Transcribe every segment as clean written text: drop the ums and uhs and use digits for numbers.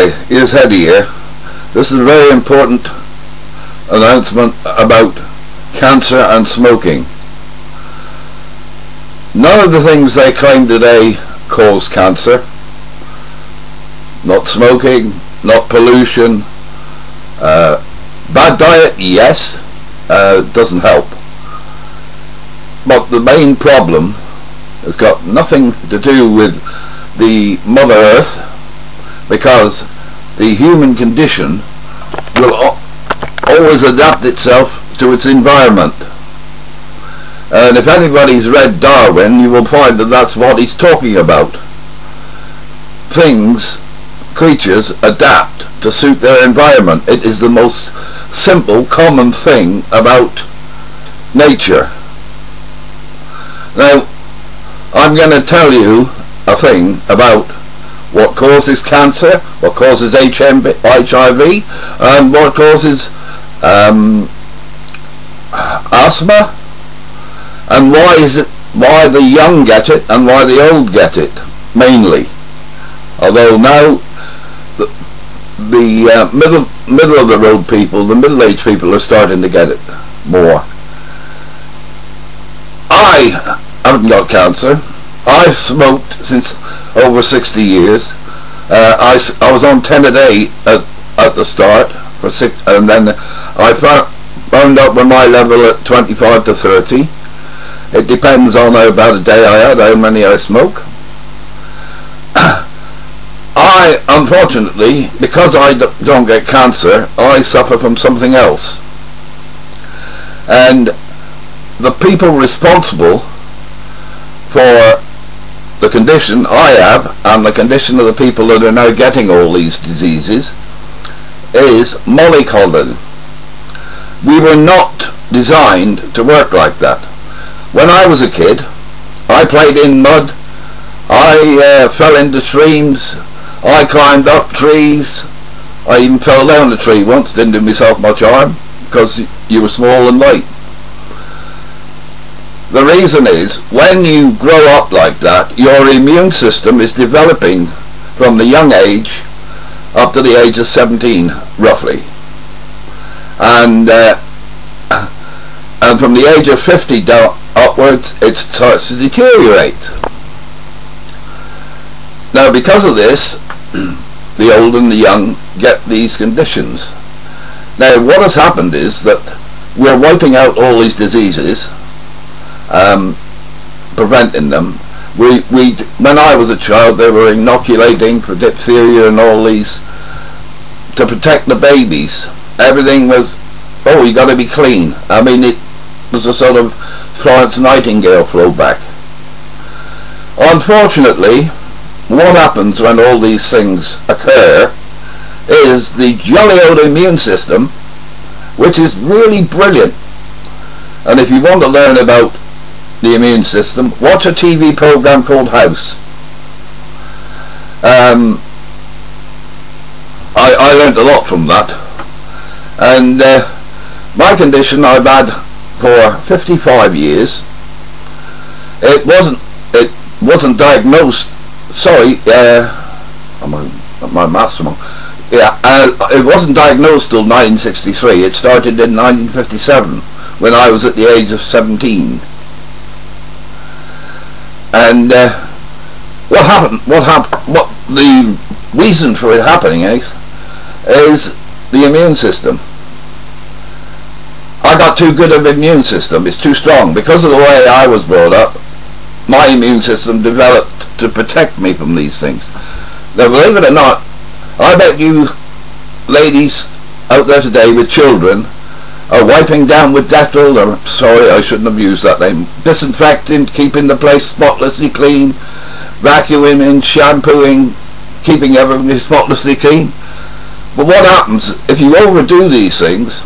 Okay, here's Eddie here. This is a very important announcement about cancer and smoking. None of the things they claim today cause cancer. Not smoking, not pollution. Bad diet, yes, doesn't help. But the main problem has got nothing to do with the Mother Earth, because the human condition will always adapt itself to its environment. And if anybody's read Darwin, you will find that that's what he's talking about. Creatures adapt to suit their environment. It is the most simple, common thing about nature. Now, I'm going to tell you a thing about what causes cancer, what causes HIV, and what causes asthma, and why the young get it and why the old get it, mainly. Although now the middle of the road people, the middle-aged people, are starting to get it more. I haven't got cancer. I've smoked since over 60 years. I was on 10 a day at the start for 6, and then I found up with my level at 25 to 30. It depends on about a day I had, how many I smoke. Unfortunately, because I don't get cancer, I suffer from something else. And the people responsible for the condition I have, and the condition of the people that are now getting all these diseases, is mollycoddling. We were not designed to work like that. When I was a kid, I played in mud, I fell into streams, I climbed up trees, I even fell down a tree once, didn't do myself much harm, because you were small and light. The reason is, when you grow up like that, your immune system is developing from the young age up to the age of 17, roughly. And from the age of 50 down upwards, it starts to deteriorate. Now, because of this, the old and the young get these conditions. Now, what has happened is that we're wiping out all these diseases, preventing them. When I was a child, they were inoculating for diphtheria and all these to protect the babies. Everything was, oh, you got to be clean. I mean, it was a sort of Florence Nightingale throwback. Unfortunately, what happens when all these things occur is the jolly old immune system, which is really brilliant. And if you want to learn about the immune system, watch a TV program called House. I learned a lot from that. And my condition I've had for 55 years. It wasn't diagnosed. Sorry, my maths wrong. Yeah, it wasn't diagnosed till 1963. It started in 1957 when I was at the age of 17. And what happened? What the reason for it happening is the immune system. I got too good of an immune system. It's too strong. Because of the way I was brought up, my immune system developed to protect me from these things. Now, believe it or not, I bet you ladies out there today with children are wiping down with Dettol, or, sorry, I shouldn't have used that name, disinfecting, keeping the place spotlessly clean, vacuuming, shampooing, keeping everything spotlessly clean. But what happens if you overdo these things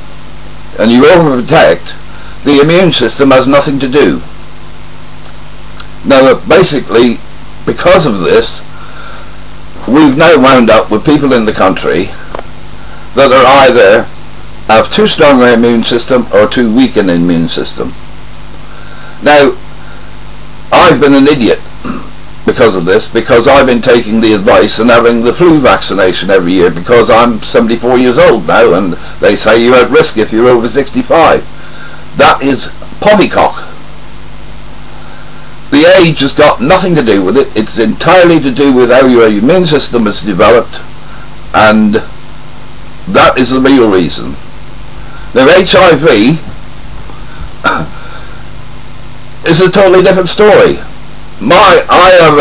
and you overprotect? The immune system has nothing to do. Now, basically, because of this, we've now wound up with people in the country that are either have too strong an immune system or too weak an immune system. Now, I've been an idiot because of this, because I've been taking the advice and having the flu vaccination every year, because I'm 74 years old now, and they say you're at risk if you're over 65. That is poppycock. The age has got nothing to do with it. It's entirely to do with how your immune system is developed, and that is the real reason. Now, HIV is a totally different story. I have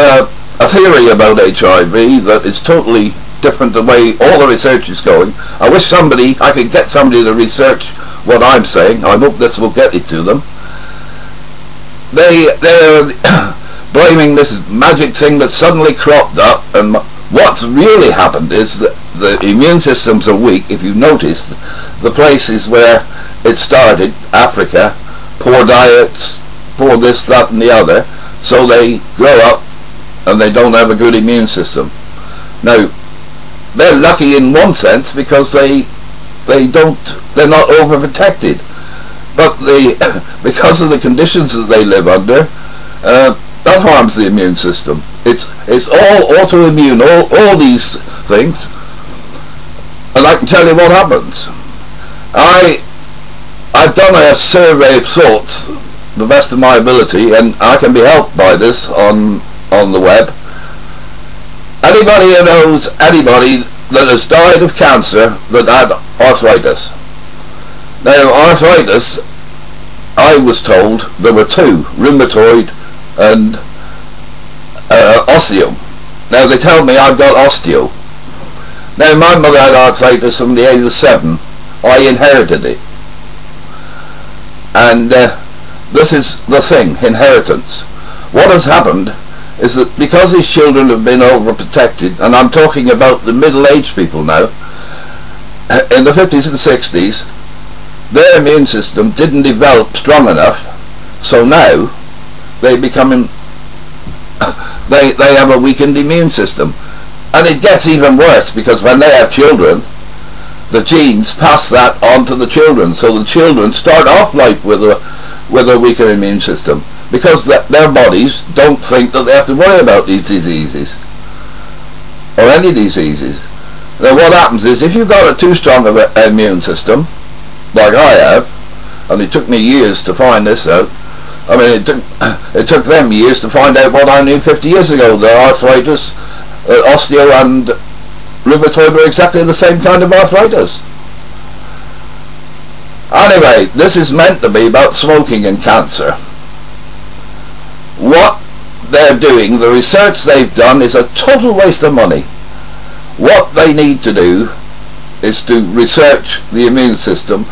a theory about HIV that is totally different the way all the research is going. I wish I could get somebody to research what I'm saying. I hope this will get it to them. They're blaming this magic thing that suddenly cropped up, and what's really happened is that the immune systems are weak. If you've noticed, the places where it started, Africa, poor diets, poor this, that and the other, so they grow up and they don't have a good immune system. Now, they're lucky in one sense because they're not overprotected, but because of the conditions that they live under, that harms the immune system. It's all autoimmune, all these things, and I can tell you what happens. I've done a survey of sorts, the best of my ability, and I can be helped by this on the web. Anybody who knows anybody that has died of cancer that had arthritis. Now, arthritis, I was told there were two, rheumatoid and osteo. Now they tell me I've got osteo. Now, my mother had arthritis from the age of 7. I inherited it. And this is the thing, inheritance. What has happened is that because these children have been overprotected, and I'm talking about the middle-aged people now, in the 50s and 60s, their immune system didn't develop strong enough, so now they have a weakened immune system. And it gets even worse, because when they have children, the genes pass that on to the children, so the children start off life with a weaker immune system, because their bodies don't think that they have to worry about these diseases, or any diseases. Now, what happens is, if you've got a too strong of an immune system, like I have, and it took me years to find this out. I mean, it took them years to find out what I knew 50 years ago. The arthritis, osteo and rheumatoid were exactly the same kind of arthritis. Anyway, this is meant to be about smoking and cancer. What they're doing, the research they've done, is a total waste of money. What they need to do is to research the immune system.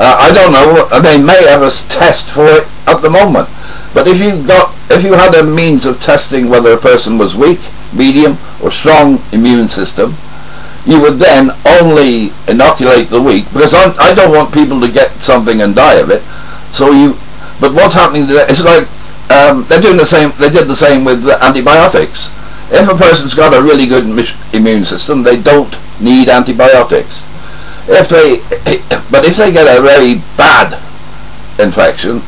I don't know, they may have a test for it at the moment, but if you had a means of testing whether a person was weak, medium or strong immune system, you would then only inoculate the weak, because I don't want people to get something and die of it. But what's happening today, it's like they're doing the same. They did the same with antibiotics. If a person's got a really good immune system, they don't need antibiotics. But if they get a very bad infection,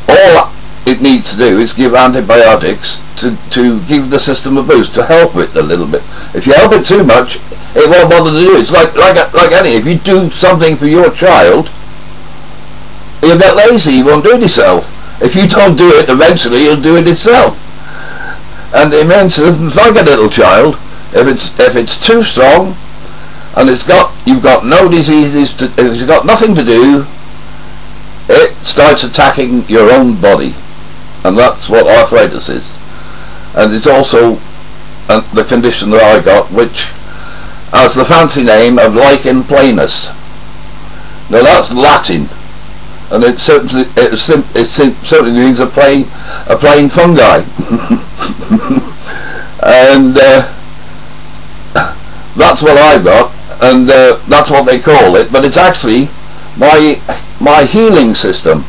all it needs to do is give antibiotics to give the system a boost, to help it a little bit. If you help it too much, it won't bother to do it. It's like any. If you do something for your child, you'll get lazy. You won't do it yourself. If you don't do it, eventually you'll do it itself. And the immune system is like a little child. If it's too strong, and you've got no diseases, if you've got nothing to do, it starts attacking your own body, and that's what arthritis is. And it's also the condition that I got, which has the fancy name of lichen planus. Now that's Latin, and it certainly means a plain fungi. And that's what I got, and that's what they call it, but it's actually my healing system.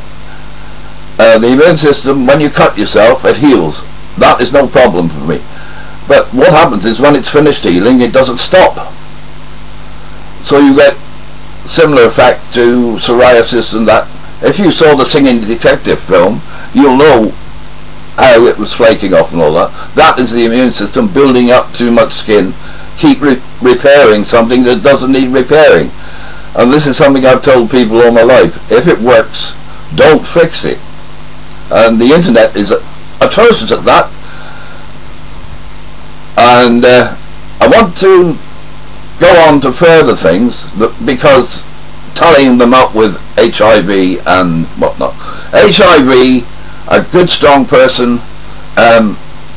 The immune system, when you cut yourself, it heals. That is no problem for me. But what happens is, when it's finished healing, it doesn't stop. So you get similar effect to psoriasis and that. If you saw the Singing Detective film, you'll know how it was flaking off and all that. That is the immune system building up too much skin, keep repairing something that doesn't need repairing. And this is something I've told people all my life. If it works, don't fix it. And the internet is atrocious at that. And I want to go on to further things, because tallying them up with HIV and whatnot. HIV, a good strong person,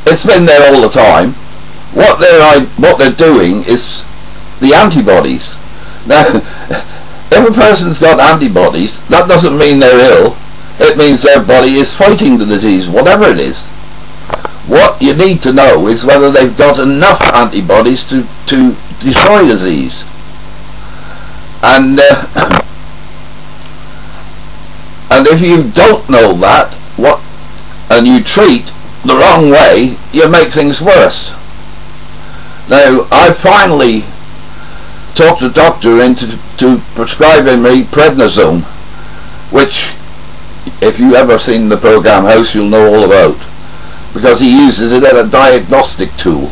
it's been there all the time. What they're doing is the antibodies. Now, if a person's got antibodies, that doesn't mean they're ill. It means their body is fighting the disease, whatever it is. What you need to know is whether they've got enough antibodies to destroy disease. And and if you don't know that, and you treat the wrong way, you make things worse. Now, I finally talked the doctor into prescribing me prednisone, which, if you've ever seen the program House, you'll know all about, because he uses it as a diagnostic tool.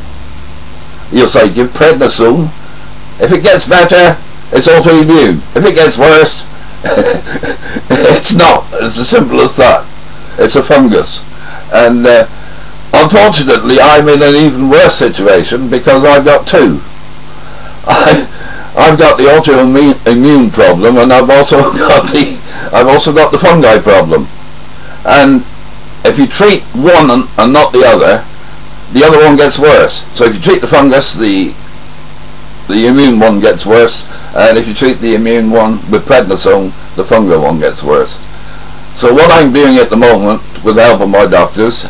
He'll say, give prednisone. If it gets better, it's autoimmune. If it gets worse, it's not. It's as simple as that. It's a fungus. And unfortunately, I'm in an even worse situation because I've got two. I've got the autoimmune problem, and I've also got the fungi problem. And if you treat one and not the other one gets worse. So if you treat the fungus, the immune one gets worse, and if you treat the immune one with prednisone, the fungal one gets worse. So what I'm doing at the moment, with the help of my doctors,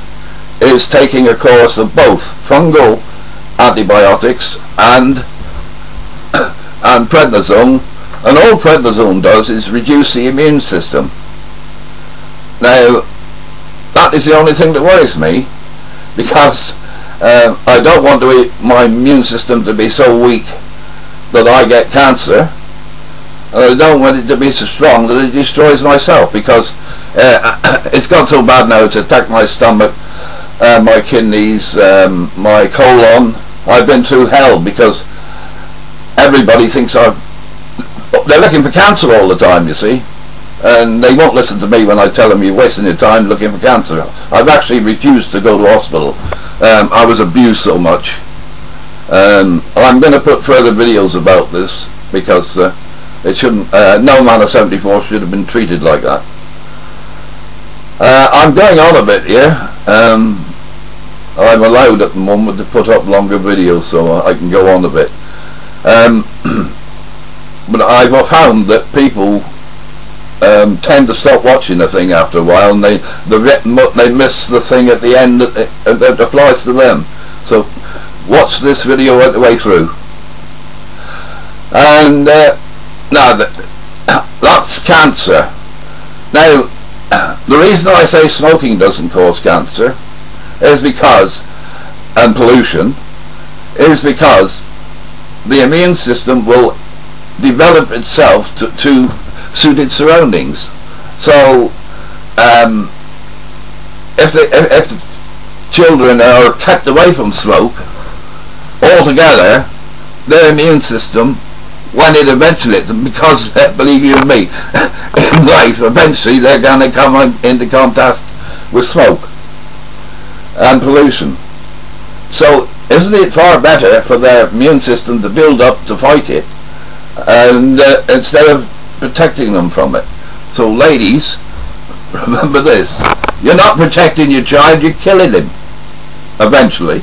is taking a course of both fungal antibiotics and prednisone, and all prednisone does is reduce the immune system. Now, that is the only thing that worries me, because I don't want my immune system to be so weak that I get cancer, and I don't want it to be so strong that it destroys myself, because it's got so bad now it's attacked my stomach, my kidneys, my colon. I've been through hell, because everybody thinks they're looking for cancer all the time, you see, and they won't listen to me when I tell them you're wasting your time looking for cancer. I've actually refused to go to hospital. I was abused so much. I'm going to put further videos about this, because it shouldn't. No man of 74 should have been treated like that. I'm going on a bit here. I'm allowed at the moment to put up longer videos, so I can go on a bit. But I've found that people tend to stop watching the thing after a while, and they miss the thing at the end that applies to them. So watch this video right the way through. And now that's cancer. Now, the reason I say smoking doesn't cause cancer is because, and pollution, is because the immune system will develop itself to suit its surroundings. So if the children are kept away from smoke altogether, their immune system, when it eventually, because believe you me, in life eventually they're going to come into contact with smoke and pollution. So isn't it far better for their immune system to build up to fight it, and instead of protecting them from it? So ladies, remember this: you're not protecting your child, you're killing him eventually.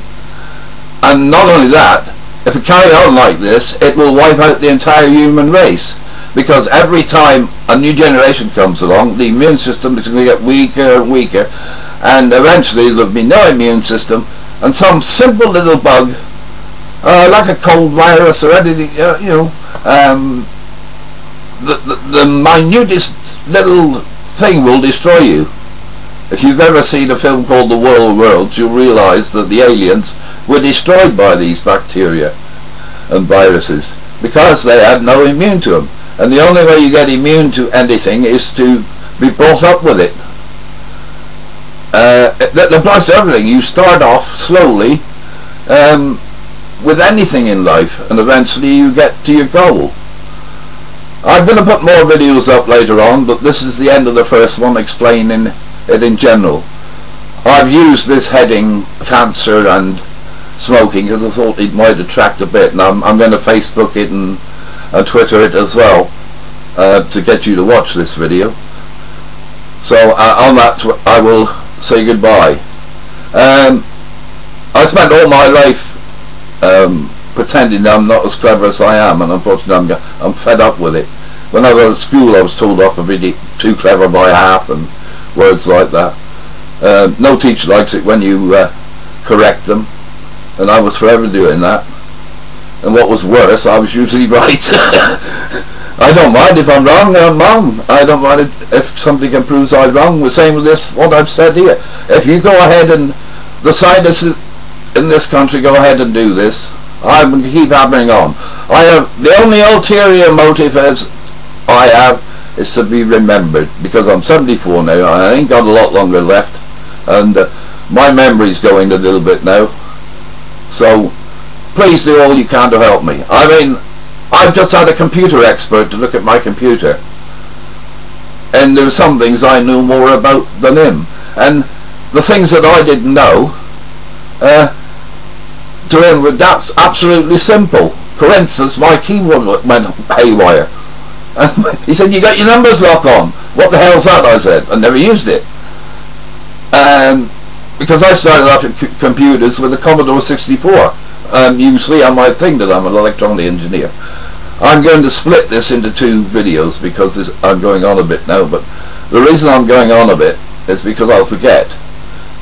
And not only that, if it carry on like this, it will wipe out the entire human race, because every time a new generation comes along, the immune system is going to get weaker and weaker, and eventually there'll be no immune system, and some simple little bug, like a cold virus or anything, the minutest little thing will destroy you. If you've ever seen a film called The War of Worlds, you'll realise that the aliens were destroyed by these bacteria and viruses because they had no immune to them. And the only way you get immune to anything is to be brought up with it. that applies to everything. You start off slowly with anything in life, and eventually you get to your goal. I'm going to put more videos up later on, but this is the end of the first one explaining it in general. I've used this heading, cancer and smoking, because I thought it might attract a bit, and I'm going to Facebook it and Twitter it as well, to get you to watch this video. So on that I will say goodbye. I spent all my life pretending I'm not as clever as I am, and unfortunately I'm fed up with it. When I was at school I was told off for being too clever by half and words like that. No teacher likes it when you correct them, and I was forever doing that. And what was worse, I was usually right. I don't mind if I'm wrong, I'm wrong. I don't mind if somebody can prove I'm wrong. The same with this, what I've said here. If you go ahead and the scientists in this country go ahead and do this, I'm going to keep hammering on. The only ulterior motive I have is to be remembered, because I'm 74 now. I ain't got a lot longer left, and my memory's going a little bit now. So please do all you can to help me. I mean, I've just had a computer expert to look at my computer, and there were some things I knew more about than him, and the things that I didn't know, to him, that's absolutely simple. For instance, my keyboard went haywire, and he said, "You got your numbers lock on." "What the hell's that?" I said. I never used it, because I started off at computers with a Commodore 64. You see on my thing that I'm an electronic engineer. I'm going to split this into two videos because I'm going on a bit now, but the reason I'm going on a bit is because I'll forget.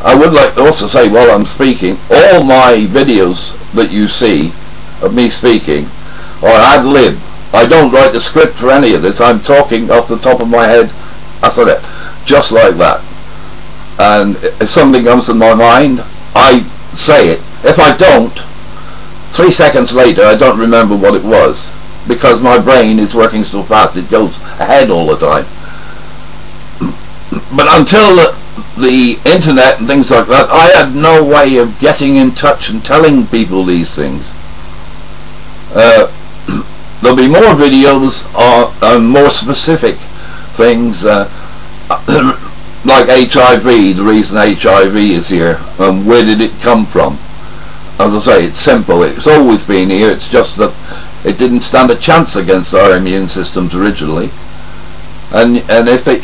I would like to also say, while I'm speaking, all my videos that you see of me speaking are ad lib. I don't write the script for any of this. I'm talking off the top of my head. That's it, just like that. And if something comes to my mind, I say it. If I don't, 3 seconds later I don't remember what it was, because my brain is working so fast it goes ahead all the time. But until the internet and things like that, I had no way of getting in touch and telling people these things. There'll be more videos on more specific things, like HIV, the reason HIV is here, and where did it come from. As I say, it's simple. It's always been here. It's just that it didn't stand a chance against our immune systems originally. And if they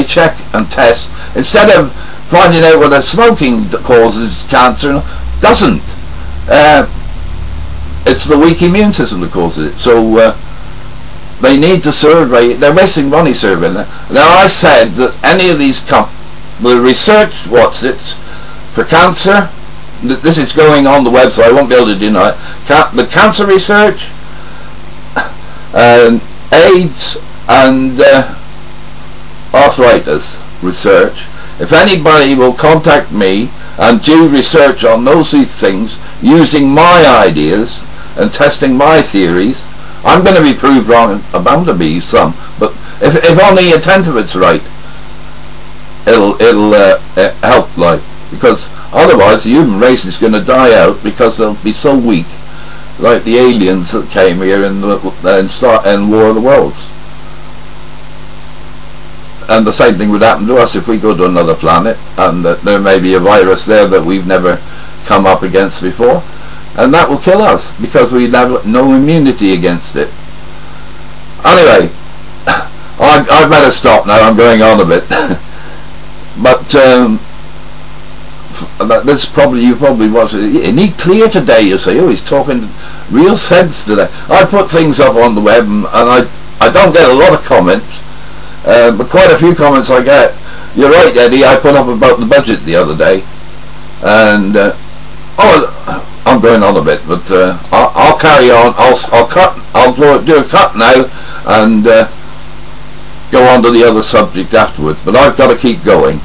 check and test, instead of finding out whether smoking causes cancer, doesn't. It's the weak immune system that causes it. So they need to survey. They're wasting money surveying it. Now I said that any of these the research, for cancer. This is going on the web, so I won't be able to deny it. The cancer research, AIDS, and arthritis research. If anybody will contact me and do research on those things using my ideas and testing my theories, I'm going to be proved wrong. I'm bound to be some, but if only a tenth of it's right, it'll help life. Because otherwise the human race is going to die out, because they'll be so weak, like the aliens that came here in War of the Worlds. And the same thing would happen to us if we go to another planet, and there may be a virus there that we've never come up against before, and that will kill us because we have no immunity against it. Anyway, I've better stop now. I'm going on a bit. But you probably watched it. Isn't he clear today? You say, oh, he's talking real sense today. I put things up on the web, and I don't get a lot of comments, but quite a few comments I get. You're right, Eddie. I put up about the budget the other day, and I'm going on a bit, but I'll carry on. I'll cut. I'll do a cut now, and go on to the other subject afterwards. But I've got to keep going.